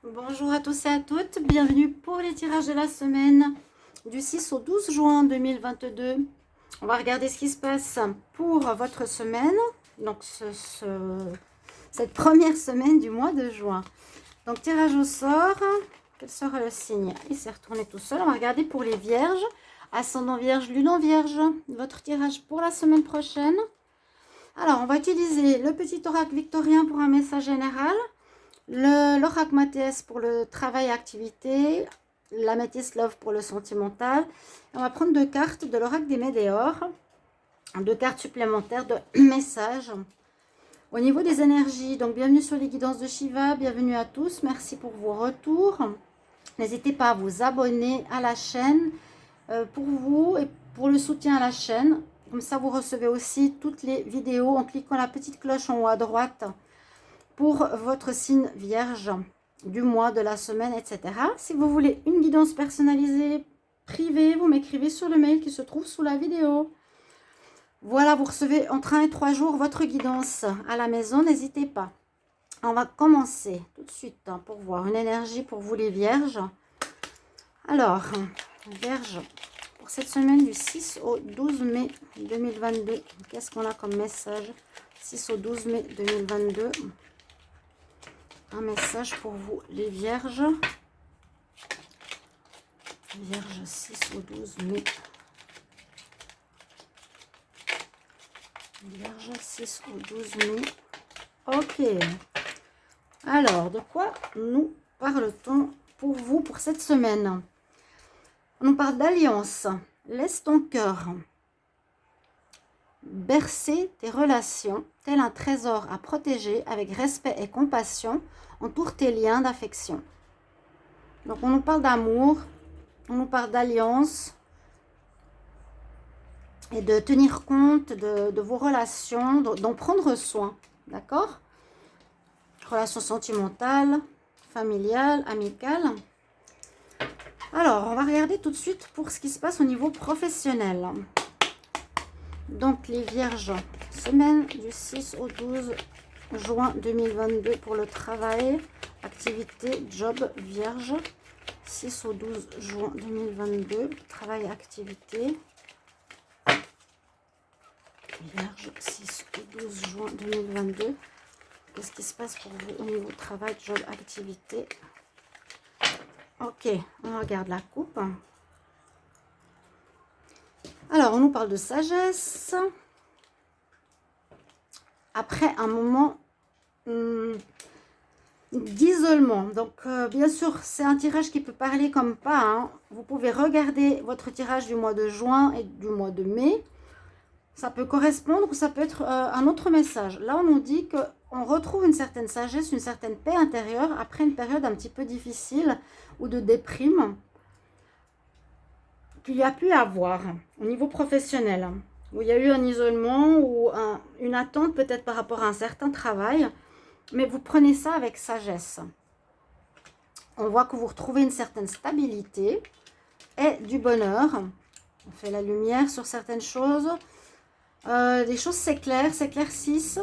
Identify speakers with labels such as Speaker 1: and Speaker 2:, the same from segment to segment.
Speaker 1: Bonjour à tous et à toutes, bienvenue pour les tirages de la semaine du 6 au 12 juin 2022. On va regarder ce qui se passe pour votre semaine, donc cette première semaine du mois de juin. Donc tirage au sort, quel sera le signe? Il s'est retourné tout seul. On va regarder pour les vierges, ascendant vierge, lune en vierge, votre tirage pour la semaine prochaine. Alors on va utiliser le petit oracle victorien pour un message général. L'oracle Mathias pour le travail et activité, la Métis Love pour le sentimental. On va prendre deux cartes de l'oracle des Médéors, deux cartes supplémentaires de messages. Au niveau des énergies, donc bienvenue sur les guidances de Shiva, bienvenue à tous, merci pour vos retours. N'hésitez pas à vous abonner à la chaîne pour vous et pour le soutien à la chaîne. Comme ça, vous recevez aussi toutes les vidéos en cliquant la petite cloche en haut à droite pour votre signe vierge du mois, de la semaine, etc. Si vous voulez une guidance personnalisée privée, vous m'écrivez sur le mail qui se trouve sous la vidéo. Voilà, vous recevez entre 1 et 3 jours votre guidance à la maison, n'hésitez pas. On va commencer tout de suite pour voir une énergie pour vous les vierges. Alors, vierge, pour cette semaine du 6 au 12 mai 2022, qu'est-ce qu'on a comme message? 6 au 12 mai 2022. Un message pour vous, les vierges. Vierge 6 au 12 mai. Vierge 6 au 12 mai. Ok. Alors, de quoi nous parle-t-on pour vous pour cette semaine? On nous parle d'alliance. Laisse ton cœur bercer tes relations, tel un trésor à protéger avec respect et compassion, entoure tes liens d'affection. Donc on nous parle d'amour, on nous parle d'alliance et de tenir compte de vos relations, d'en prendre soin, d'accord? Relations sentimentales, familiales, amicales. Alors, on va regarder tout de suite pour ce qui se passe au niveau professionnel. Donc les vierges, semaine du 6 au 12 juin 2022 pour le travail, activité, job, vierge. 6 au 12 juin 2022, travail, activité. Vierge, 6 au 12 juin 2022. Qu'est-ce qui se passe pour vous au niveau travail, job, activité? Ok, on regarde la coupe. Alors, on nous parle de sagesse. Après un moment d'isolement. Donc, bien sûr, c'est un tirage qui peut parler comme pas. Hein. Vous pouvez regarder votre tirage du mois de juin et du mois de mai. Ça peut correspondre ou ça peut être un autre message. Là, on nous dit qu'on retrouve une certaine sagesse, une certaine paix intérieure après une période un petit peu difficile ou de déprime qu'il y a pu avoir au niveau professionnel, où il y a eu un isolement ou une attente peut-être par rapport à un certain travail, mais vous prenez ça avec sagesse. On voit que vous retrouvez une certaine stabilité et du bonheur. On fait la lumière sur certaines choses. Les choses s'éclairent, s'éclaircissent,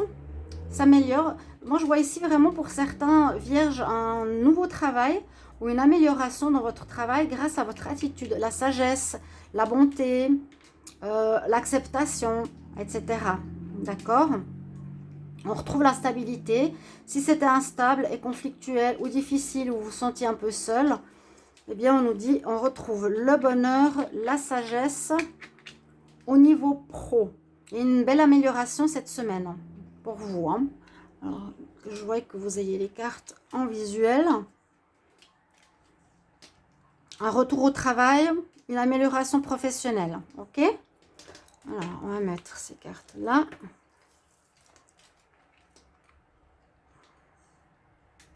Speaker 1: s'améliorent. Moi, je vois ici vraiment pour certains vierges un nouveau travail ou une amélioration dans votre travail grâce à votre attitude, la sagesse, la bonté, l'acceptation, etc. D'accord? On retrouve la stabilité. Si c'était instable et conflictuel ou difficile, ou vous vous sentiez un peu seul, eh bien, on nous dit, on retrouve le bonheur, la sagesse au niveau pro. Et une belle amélioration cette semaine pour vous. Hein. Alors, je vois que vous ayez les cartes en visuel. Un retour au travail, une amélioration professionnelle. Ok? Alors, on va mettre ces cartes-là.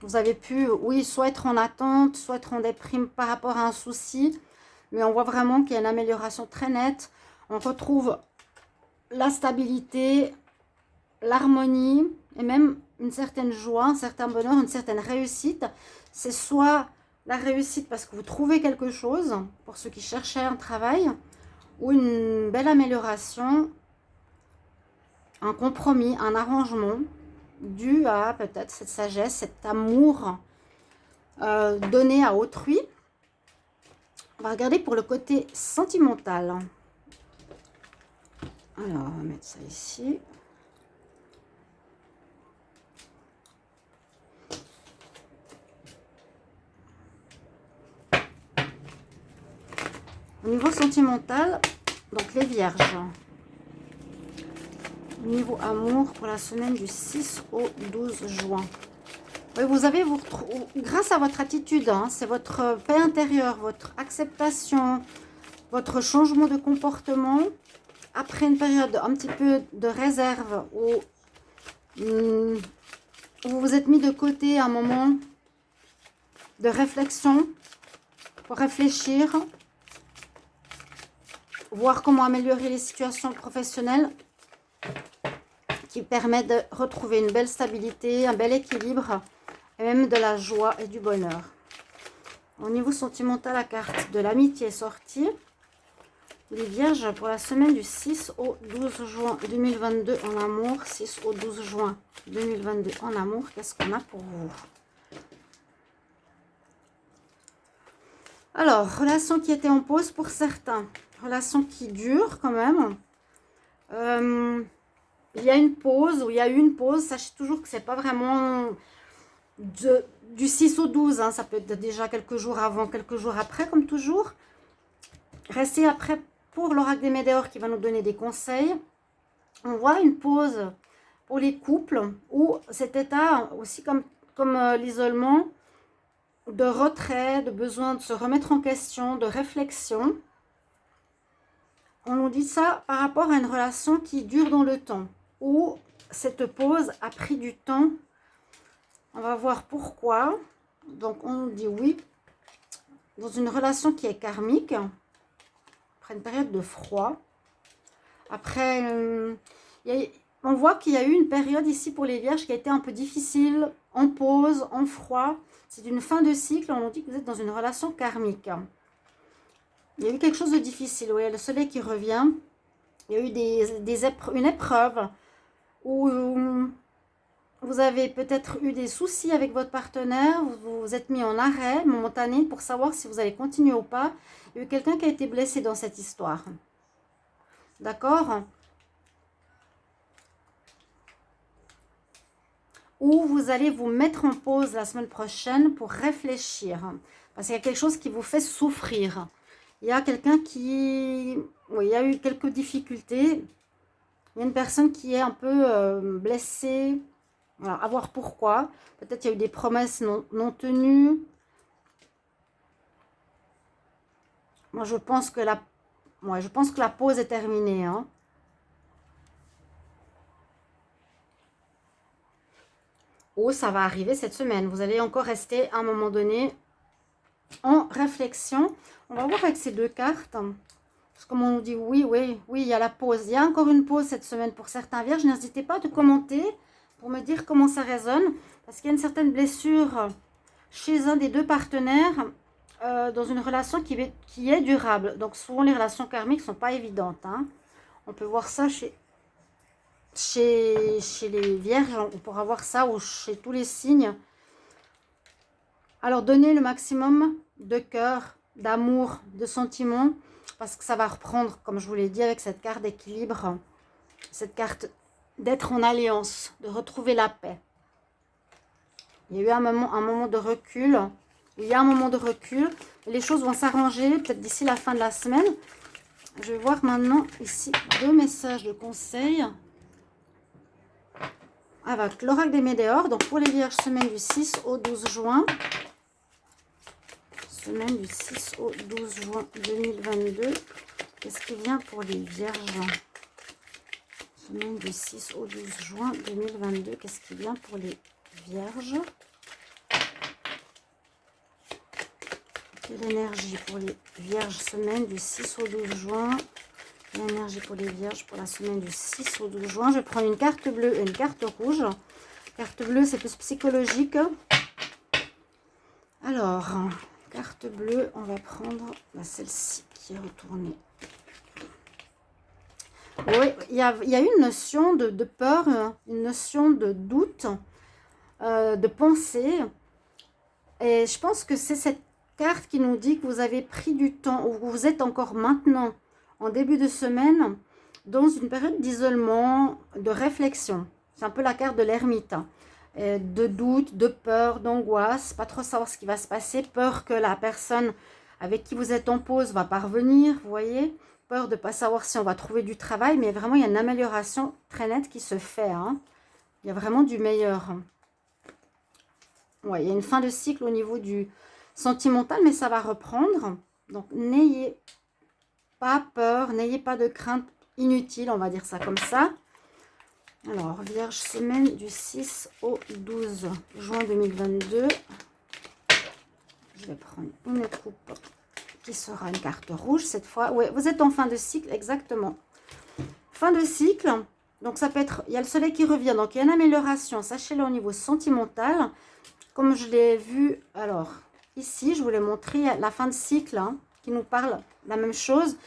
Speaker 1: Vous avez pu, oui, soit être en attente, soit être en déprime par rapport à un souci. Mais on voit vraiment qu'il y a une amélioration très nette. On retrouve la stabilité, l'harmonie et même une certaine joie, un certain bonheur, une certaine réussite. C'est soit la réussite parce que vous trouvez quelque chose, pour ceux qui cherchaient un travail, ou une belle amélioration, un compromis, un arrangement, dû à peut-être cette sagesse, cet amour donner à autrui. On va regarder pour le côté sentimental. Alors, on va mettre ça ici. Au niveau sentimental, donc les vierges. Au niveau amour pour la semaine du 6 au 12 juin. Oui, vous avez, grâce à votre attitude, hein, c'est votre paix intérieure, votre acceptation, votre changement de comportement, après une période un petit peu de réserve où vous vous êtes mis de côté un moment de réflexion pour réfléchir, voir comment améliorer les situations professionnelles qui permettent de retrouver une belle stabilité, un bel équilibre et même de la joie et du bonheur. Au niveau sentimental, la carte de l'amitié est sortie. Les vierges pour la semaine du 6 au 12 juin 2022 en amour. 6 au 12 juin 2022 en amour. Qu'est-ce qu'on a pour vous? Alors, relation qui était en pause pour certains. Relation qui dure quand même. Il y a une pause, ou il y a eu une pause. Sachez toujours que c'est pas vraiment du 6 au 12. Hein. Ça peut être déjà quelques jours avant, quelques jours après, comme toujours. Restez après pour l'oracle des Météores qui va nous donner des conseils. On voit une pause pour les couples où cet état, aussi comme l'isolement, de retrait, de besoin de se remettre en question, de réflexion. On nous dit ça par rapport à une relation qui dure dans le temps, où cette pause a pris du temps. On va voir pourquoi. Donc on nous dit oui, dans une relation qui est karmique, après une période de froid. Après, on voit qu'il y a eu une période ici pour les vierges qui a été un peu difficile, en pause, en froid. C'est une fin de cycle, on nous dit que vous êtes dans une relation karmique. Il y a eu quelque chose de difficile, oui, le soleil qui revient. Il y a eu une épreuve où vous avez peut-être eu des soucis avec votre partenaire, vous vous êtes mis en arrêt momentané pour savoir si vous allez continuer ou pas. Il y a eu quelqu'un qui a été blessé dans cette histoire. D'accord? Ou vous allez vous mettre en pause la semaine prochaine pour réfléchir. Parce qu'il y a quelque chose qui vous fait souffrir. Il y a quelqu'un qui... Oui, il y a eu quelques difficultés. Il y a une personne qui est un peu blessée. Voilà, à voir pourquoi. Peut-être il y a eu des promesses non tenues. Moi, je pense que la pause est terminée. Hein. Ou ça va arriver cette semaine. Vous allez encore rester à un moment donné en réflexion. On va voir avec ces deux cartes. Parce que comme on nous dit oui, il y a la pause. Il y a encore une pause cette semaine pour certains vierges. N'hésitez pas à commenter pour me dire comment ça résonne. Parce qu'il y a une certaine blessure chez un des deux partenaires dans une relation qui est durable. Donc souvent les relations karmiques ne sont pas évidentes. Hein. On peut voir ça chez les vierges. On pourra voir ça ou chez tous les signes. Alors donnez le maximum de cœur, d'amour, de sentiments. Parce que ça va reprendre, comme je vous l'ai dit, avec cette carte d'équilibre. Cette carte d'être en alliance, de retrouver la paix. Il y a eu un moment de recul. Il y a un moment de recul. Et les choses vont s'arranger peut-être d'ici la fin de la semaine. Je vais voir maintenant ici 2 messages de conseils. Avec l'oracle des Météores. Donc pour les vierges, semaine du 6 au 12 juin. Semaine du 6 au 12 juin 2022. Qu'est-ce qui vient pour les vierges? Semaine du 6 au 12 juin 2022. Qu'est-ce qui vient pour les vierges? Quelle énergie pour les vierges, semaine du 6 au 12 juin? L'énergie pour les vierges pour la semaine du 6 au 12 juin. Je vais prendre une carte bleue et une carte rouge. Carte bleue, c'est plus psychologique. Alors, carte bleue, on va prendre celle-ci qui est retournée. Oui, il y a une notion de peur, une notion de doute, de pensée. Et je pense que c'est cette carte qui nous dit que vous avez pris du temps, ou vous êtes encore maintenant, en début de semaine, dans une période d'isolement, de réflexion. C'est un peu la carte de l'ermite. De doute, de peur, d'angoisse, pas trop savoir ce qui va se passer, peur que la personne avec qui vous êtes en pause va pas revenir, vous voyez, peur de ne pas savoir si on va trouver du travail, mais vraiment il y a une amélioration très nette qui se fait, hein. Il y a vraiment du meilleur. Ouais, il y a une fin de cycle au niveau du sentimental, mais ça va reprendre. Donc n'ayez pas peur, n'ayez pas de crainte inutile, on va dire ça comme ça. Alors, Vierge, semaine du 6 au 12 juin 2022. Je vais prendre une coupe qui sera une carte rouge cette fois. Oui, vous êtes en fin de cycle, exactement. Fin de cycle, donc ça peut être, il y a le soleil qui revient, donc il y a une amélioration, sachez-le au niveau sentimental. Comme je l'ai vu, alors, ici, je vous l'ai montré, la fin de cycle, hein, qui nous parle la même chose.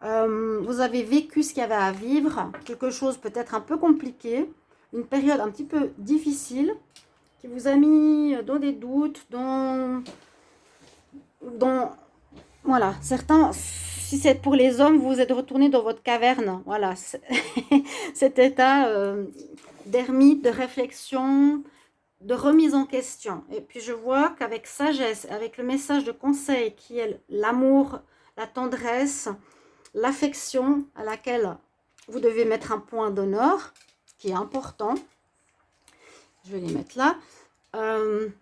Speaker 1: Vous avez vécu ce qu'il y avait à vivre, quelque chose peut-être un peu compliqué, une période un petit peu difficile, qui vous a mis dans des doutes, voilà, certains, si c'est pour les hommes, vous êtes retourné dans votre caverne, voilà, cet état d'ermite, de réflexion, de remise en question. Et puis je vois qu'avec sagesse, avec le message de conseil qui est l'amour, la tendresse, l'affection à laquelle vous devez mettre un point d'honneur, qui est important. Je vais les mettre là.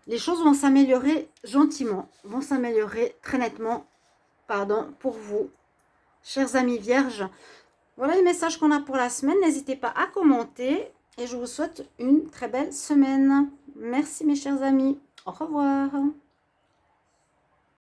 Speaker 1: Les choses vont s'améliorer gentiment, vont s'améliorer très nettement, pardon, pour vous, chers amis vierges. Voilà les messages qu'on a pour la semaine. N'hésitez pas à commenter et je vous souhaite une très belle semaine. Merci mes chers amis. Au revoir.